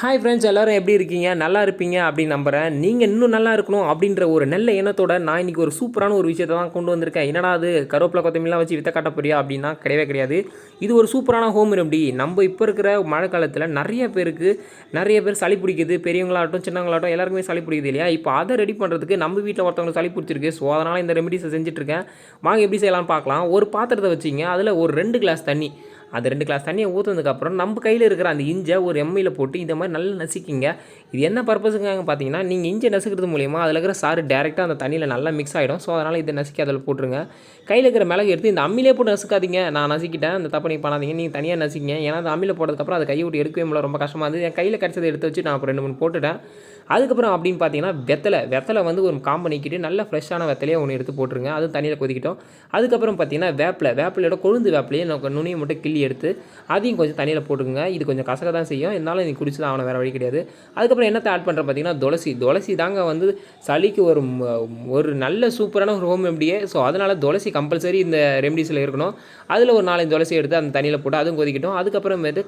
Hi friends, எல்லோரும் எப்படி இருக்கீங்க? நல்லா இருப்பீங்க அப்படின்னு நம்புகிறேன். நீங்கள் இன்னும் நல்லா இருக்கணும் அப்படின்ற ஒரு நல்ல எண்ணத்தோட நான் இன்றைக்கி ஒரு சூப்பரான ஒரு விஷயத்தை தான் கொண்டு வந்திருக்கேன். என்னடா அது கருவேப்பிலை கொத்தமல்லாம் வச்சு வித்த காட்ட போறியா அப்படின்னா கிடையவே கிடையாது. இது ஒரு சூப்பரான ஹோம் ரெமடி. நம்ம இப்போ இருக்கிற மழை காலத்தில் நிறைய பேர் சளி பிடிக்குது. பெரியவங்களாகட்டும் சின்னவங்களாகட்டும் எல்லாருக்குமே சளி பிடிக்குது இல்லையா? இப்போ அதை ரெடி பண்ணுறதுக்கு நம்ம வீட்டில் ஒருத்தவங்க சளி பிடிச்சிருக்கு. ஸோ அதனால் இந்த ரெமடிஸை செஞ்சுட்ருக்கேன். வாங்க எப்படி செய்யலாம்னு பார்க்கலாம். ஒரு பாத்திரத்தை வச்சிங்க, அதில் ஒரு 2 கிளாஸ் தண்ணி, அது 2 கிளாஸ் தண்ணியை ஊற்றுனதுக்கப்புறம் நம்ம கையில் இருக்கிற அந்த இஞ்சை ஒரு எம்ஐயில் போட்டு இந்த மாதிரி நல்லா நசுக்கிங்க. இது என்ன பர்பஸுக்காக பார்த்தீங்கன்னா, நீங்கள் இஞ்சி நசுக்கிறது மூலிமா அதில் இருக்கிற சாறு டேரெக்டாக அந்த தண்ணியில் நல்லா மிக்ஸ் ஆகிடும். ஸோ அதனால் இதை நசுக்கி அதில் போட்டுருங்க. கையில் இருக்கிற மிளகு எடுத்து இந்த அம்மிலே போட்டு நசுக்காதீங்க. நான் நசுக்கிட்டேன், அந்த தப்பை நீங்கள் பண்ணாதீங்க. நீங்கள் தனியாக நசுக்கிங்க. ஏன்னா அந்த அம்மியில் போட்டதுக்கப்புறம் அதை கையை விட்டு எடுக்கவே முடியல, ரொம்ப கஷ்டமாக இருந்தது. என் கையில் கிடச்சதை எடுத்து வச்சு நான் அப்புறம் 2 3 போட்டுட்டேன். அதுக்கப்புறம் அப்படின்னு பார்த்தீங்கன்னா வெத்தலை வந்து ஒரு காம்பை நீக்கிட்டு நல்ல ஃப்ரெஷ்ஷான வெத்தலையை ஒன்று எடுத்து போட்டுருங்க. அதுவும் தண்ணியில் கொதிக்கிட்டோம். அதுக்கப்புறம் பார்த்தீங்கன்னா வேப்பிலையோட கொழுந்து வேப்பிலையை நுனியை மட்டும் கிள்ளி எடுத்து அதையும் கொஞ்சம் தண்ணியில் போட்டுக்குங்க. இது கொஞ்சம் கசக்க தான் செய்யும், இருந்தாலும் நீ குடிச்சு தான் அவனை வேறு வழி கிடையாது. அதுக்கப்புறம் என்னத்தை ஆட் பண்ணுற பார்த்தீங்கன்னா துளசி தாங்க வந்து சளிக்கு ஒரு நல்ல சூப்பரான ஒரு ஹோம் ரெமடியே. ஸோ அதனால் துளசி கம்பல்சரி இந்த ரெமடிஸில் இருக்கணும். அதில் ஒரு 4 துளசி எடுத்து அந்த தண்ணியில் போட்டு அதுவும் கொதிக்கட்டும். அதுக்கப்புறமேட்டு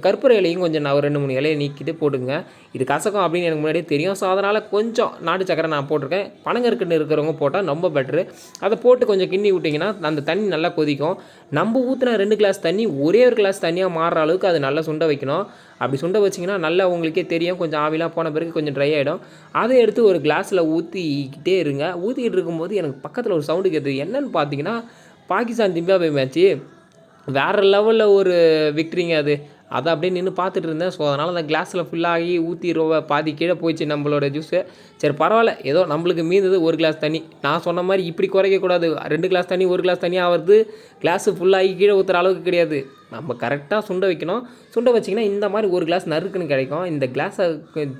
கற்பூர இலையும் கொஞ்சம் நான் ஒரு 2 3 இலையை நீக்கிட்டு போட்டுங்க. இது கசக்கும் அப்படின்னு எனக்கு முன்னாடியே தெரியும். ஸோ அதனால் கொஞ்சம் நாட்டு சக்கரை நான் போட்டிருக்கேன். பனங்கற்கண்டு இருக்கிறவங்க போட்டால் ரொம்ப பெட்ரு. அதை போட்டு கொஞ்சம் கிண்ணி விட்டிங்கன்னா அந்த தண்ணி நல்லா கொதிக்கும். நம்ம ஊற்றின 2 கிளாஸ் தண்ணி ஒரே ஒரு கிளாஸ் தண்ணியாக மாறுற அளவுக்கு அது நல்லா சுண்ட வைக்கணும். அப்படி சுண்ட வச்சிங்கன்னா நல்லா உங்களுக்கே தெரியும், கொஞ்சம் ஆவிலாம் போன பிறகு கொஞ்சம் ட்ரை ஆகிடும். அதை எடுத்து ஒரு கிளாஸில் ஊற்றிக்கிட்டே இருங்க. ஊற்றிக்கிட்டு இருக்கும்போது எனக்கு பக்கத்தில் ஒரு சவுண்டு கேட்குது. என்னென்னு பார்த்தீங்கன்னா, பாகிஸ்தான் ஜிம்பாப்வே மேட்ச்சு வேறு லெவலில் ஒரு விக்ட்ரிங்க அது. அதை அப்படியே நின்று பார்த்துட்டு இருந்தேன். ஸோ அதனால் அந்த கிளாஸில் ஃபுல்லாகி ஊற்றி பாதி கீழே போயிடுச்சு நம்மளோட ஜூஸு. சரி பரவாயில்ல, ஏதோ நம்மளுக்கு மீந்தது ஒரு கிளாஸ் தண்ணி. நான் சொன்ன மாதிரி இப்படி குறைக்கக்கூடாது. 2 கிளாஸ் தண்ணி 1 கிளாஸ் தண்ணி ஆகிறது கிளாஸு ஃபுல்லாகி கீழே ஊற்றுற அளவுக்கு கிடையாது. நம்ம கரெக்டாக சுண்ட வைக்கணும். சுண்ட வச்சிங்கன்னா இந்த மாதிரி ஒரு கிளாஸ் நறுக்குன்னு கிடைக்கும். இந்த கிளாஸை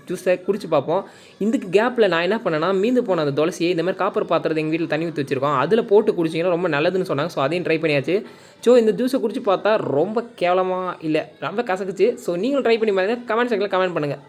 ஜூஸை குடிச்சு பார்ப்போம். இதுக்கு கேப்பில் நான் என்ன பண்ணேன்னா, மீந்து போன அந்த துளசியை இந்த மாதிரி காப்பர் பாத்திரத்தை எங்கள் வீட்டில் தண்ணி ஊற்றி வச்சுருக்கோம், அதில் போட்டு குடிச்சிங்கன்னா ரொம்ப நல்லதுன்னு சொன்னாங்க. ஸோ அதையும் ட்ரை பண்ணியாச்சு. ஸோ இந்த ஜூஸை குடிச்சு பார்த்தா ரொம்ப கேவலமாக இல்லை, ரொம்ப கசக்குச்சு. ஸோ நீங்களும் ட்ரை பண்ணி பாருங்கள். கமெண்ட் செக்ஷனில் கமெண்ட் பண்ணுங்கள்.